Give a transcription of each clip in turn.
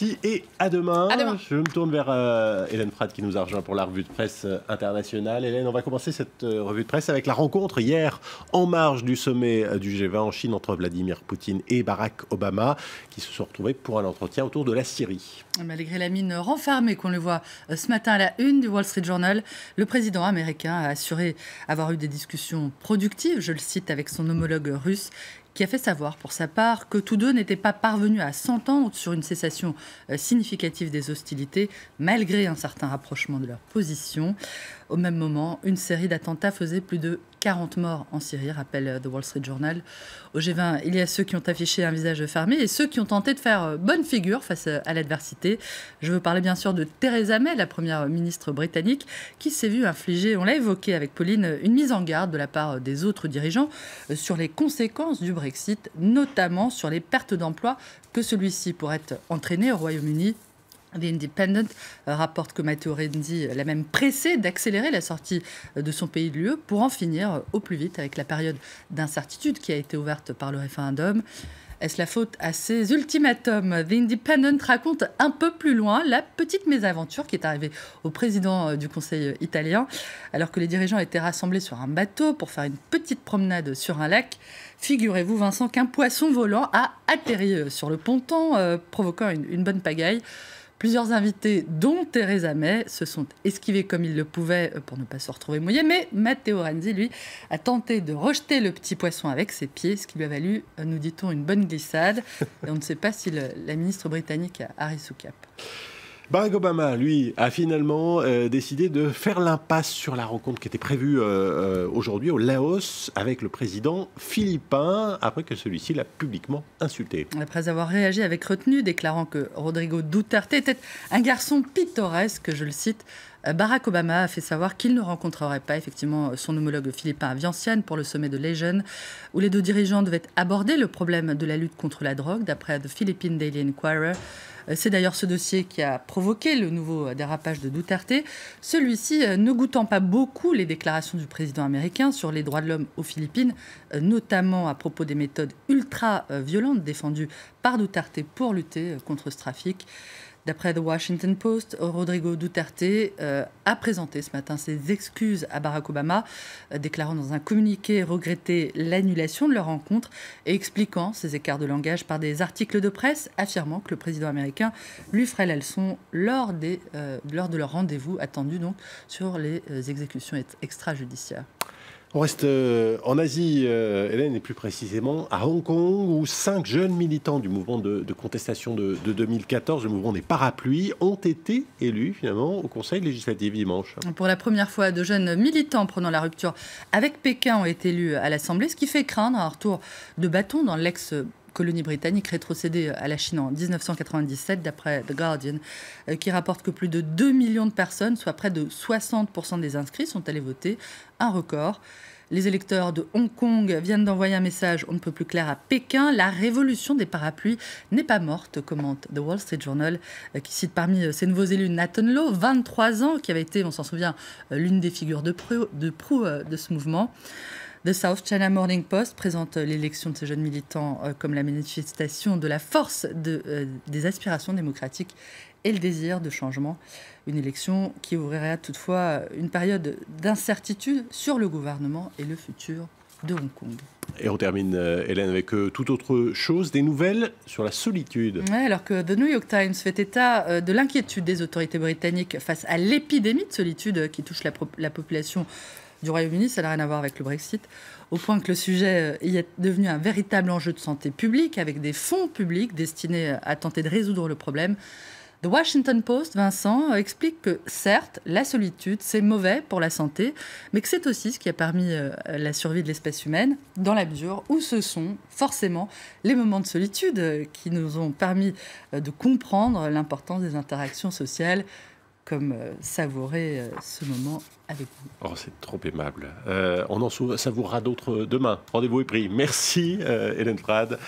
merci et à demain. À demain. Je me tourne vers Hélène Frade qui nous a rejoint pour la revue de presse internationale. Hélène, on va commencer cette revue de presse avec la rencontre hier en marge du sommet du G20 en Chine entre Vladimir Poutine et Barack Obama qui se sont retrouvés pour un entretien autour de la Syrie. Malgré la mine renfermée qu'on le voit ce matin à la une du Wall Street Journal, le président américain a assuré avoir eu des discussions productives, je le cite, avec son homologue russe, qui a fait savoir pour sa part que tous deux n'étaient pas parvenus à s'entendre sur une cessation significative des hostilités, malgré un certain rapprochement de leurs positions. Au même moment, une série d'attentats faisait plus de 40 morts en Syrie, rappelle The Wall Street Journal. Au G20, il y a ceux qui ont affiché un visage fermé et ceux qui ont tenté de faire bonne figure face à l'adversité. Je veux parler bien sûr de Theresa May, la première ministre britannique, qui s'est vue infliger, on l'a évoqué avec Pauline, une mise en garde de la part des autres dirigeants sur les conséquences du Brexit, notamment sur les pertes d'emplois que celui-ci pourrait entraîner au Royaume-Uni. The Independent rapporte que Matteo Renzi l'a même pressé d'accélérer la sortie de son pays de l'UE pour en finir au plus vite avec la période d'incertitude qui a été ouverte par le référendum. Est-ce la faute à ces ultimatums? The Independent raconte un peu plus loin la petite mésaventure qui est arrivée au président du Conseil italien. Alors que les dirigeants étaient rassemblés sur un bateau pour faire une petite promenade sur un lac, figurez-vous, Vincent, qu'un poisson volant a atterri sur le ponton, provoquant une bonne pagaille. Plusieurs invités, dont Theresa May, se sont esquivés comme ils le pouvaient pour ne pas se retrouver mouillés. Mais Matteo Renzi, lui, a tenté de rejeter le petit poisson avec ses pieds, ce qui lui a valu, nous dit-on, une bonne glissade. Et on ne sait pas si la ministre britannique a ri sous cap. Barack Obama, lui, a finalement décidé de faire l'impasse sur la rencontre qui était prévue aujourd'hui au Laos avec le président philippin, après que celui-ci l'a publiquement insulté. Après avoir réagi avec retenue, déclarant que Rodrigo Duterte était un garçon pittoresque, je le cite, Barack Obama a fait savoir qu'il ne rencontrerait pas effectivement son homologue philippin à Vientiane pour le sommet de Lejeune, où les deux dirigeants devaient aborder le problème de la lutte contre la drogue, d'après The Philippine Daily Inquirer. C'est d'ailleurs ce dossier qui a provoqué le nouveau dérapage de Duterte. Celui-ci ne goûtant pas beaucoup les déclarations du président américain sur les droits de l'homme aux Philippines, notamment à propos des méthodes ultra-violentes défendues par Duterte pour lutter contre ce trafic. D'après The Washington Post, Rodrigo Duterte a présenté ce matin ses excuses à Barack Obama, déclarant dans un communiqué regretter l'annulation de leur rencontre et expliquant ces écarts de langage par des articles de presse, affirmant que le président américain lui ferait la leçon lors de leur rendez-vous attendu donc sur les exécutions extrajudiciaires. On reste en Asie, Hélène, et plus précisément à Hong Kong, où 5 jeunes militants du mouvement de contestation de 2014, le mouvement des parapluies, ont été élus finalement au Conseil législatif dimanche. Pour la première fois, de jeunes militants prenant la rupture avec Pékin ont été élus à l'Assemblée, ce qui fait craindre un retour de bâton dans l'ex-colonie britannique rétrocédée à la Chine en 1997, d'après The Guardian, qui rapporte que plus de 2 millions de personnes, soit près de 60% des inscrits, sont allés voter, un record. Les électeurs de Hong Kong viennent d'envoyer un message on ne peut plus clair à Pékin. La révolution des parapluies n'est pas morte, commente The Wall Street Journal, qui cite parmi ces nouveaux élus Nathan Law, 23 ans, qui avait été, on s'en souvient, l'une des figures de proue de ce mouvement. The South China Morning Post présente l'élection de ces jeunes militants comme la manifestation de la force des aspirations démocratiques et le désir de changement. Une élection qui ouvrirait toutefois une période d'incertitude sur le gouvernement et le futur de Hong Kong. Et on termine, Hélène, avec toute autre chose, des nouvelles sur la solitude. Ouais, alors que The New York Times fait état de l'inquiétude des autorités britanniques face à l'épidémie de solitude qui touche la population du Royaume-Uni, ça n'a rien à voir avec le Brexit, au point que le sujet y est devenu un véritable enjeu de santé publique avec des fonds publics destinés à tenter de résoudre le problème. The Washington Post, Vincent, explique que certes, la solitude, c'est mauvais pour la santé, mais que c'est aussi ce qui a permis la survie de l'espèce humaine, dans la mesure où ce sont forcément les moments de solitude qui nous ont permis de comprendre l'importance des interactions sociales, comme savourer ce moment avec vous. Oh, c'est trop aimable. On en savourera d'autres demain. Rendez-vous est pris. Merci Hélène Frade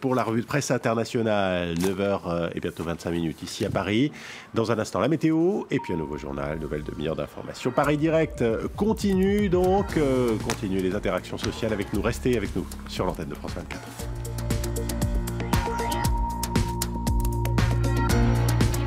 pour la revue de presse internationale. 9h et bientôt 25 minutes ici à Paris. Dans un instant, la météo et puis un nouveau journal, nouvelle demi-heure d'information. Paris Direct continue donc. Continue les interactions sociales avec nous. Restez avec nous sur l'antenne de France 24.